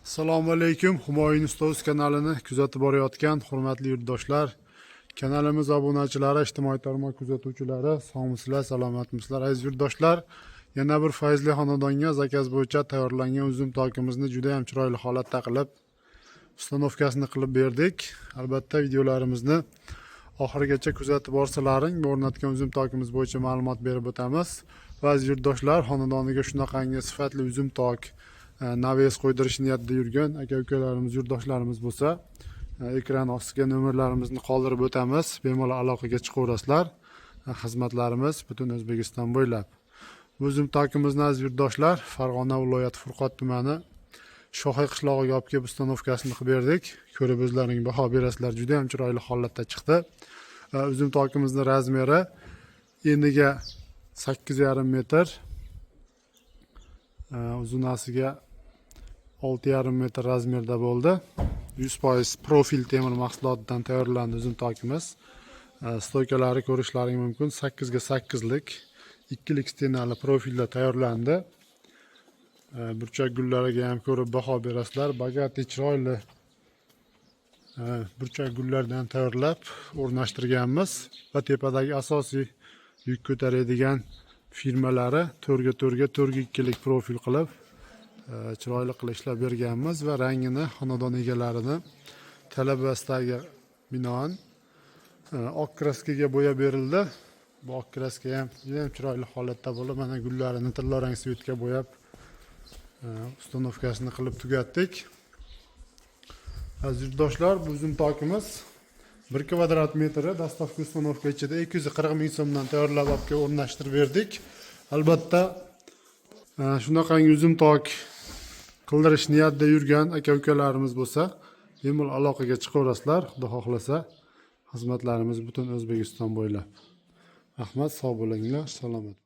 Assalomu alaykum. Humoyun Ustoz kanalini kuzatib borayotgan hurmatli yurtdoshlar, kanalimiz obunachilari, ijtimoiy tarmoq kuzatuvchilari, sog'misizlar, salomatmisizlar aziz yurtdoshlar. Yana bir fayzli xonadonga zakaz bo'yicha tayyorlangan uzum tokimizni juda ham chiroyli holatda qilib, ustanovkasini qilib berdik. Albatta videolarimizni oxirigacha kuzatib borsalaring, o'rnatgan uzum tokimiz bo'yicha ma'lumot berib o'tamiz. Va aziz yurtdoshlar, xonadoniga shunaqangi sifatli uzum tok naves qo'ydirish niyatida yurgan aka-ukalarimiz, yurtdoshlarimiz bo'lsa, ekran ostiga nomerlarimizni qoldirib o'tamiz. Bemalol aloqaga chiqaverasizlar. Xizmatlarimiz butun O'zbekiston bo'ylab. Bu uzum tokimizni aziz yurtdoshlar, Farg'ona viloyati Furqot tumani Shohiy qishlog'iga olib kelib ustanovkasini qilib berdik. Ko'rib o'zlaring baho berasizlar. Juda ham chiroyli holatda chiqdi. Uzum tokimizning razmeri eniga 8,5 metr, uzunasiga 6,5 metr razmerda bo'ldi. 100% profil temir mahsulotidan tayyorlandi uzum tokimiz. Stoykalari ko'rishlaring mumkin. 8 ga 8 lik ikkilik stenali profilda tayyorlandi. Burchak gullariga ham ko'rib baho berasizlar. Bagati chiroyli burchak gullardan tayyorlab o'rnashtirganmiz va tepadagi asosiy yuk ko'taradigan firmalari 4 ga 4 ga 4 ga 2 lik profil qilib chiroyli qilib ishlab berganmiz va rangini xonadon egalarini talab va istagiga binoan oq kraskaga bo'yab berildi. Bu oq kraska ham juda ham chiroyli holatda bo'lib, mana gullarini tillarang svetga bo'yab ustanovkasini qilib tugatdik. Aziz yurtdoshlar, bu uzum tokimiz 1 kvadrat metri dastavka ustanovka ichida 240 ming so'mdan tayyorlab olib o'rnashtirib berdik. Albatta shunaqangi uzum tok qildirish niyatida yurgan aka-ukalarimiz bo'lsa, bemalol aloqaga chiqaverasizlar. Xudo xohlasa, xizmatlarimiz butun O'zbekiston bo'ylab. Rahmat, sog' bo'linglar, salomat.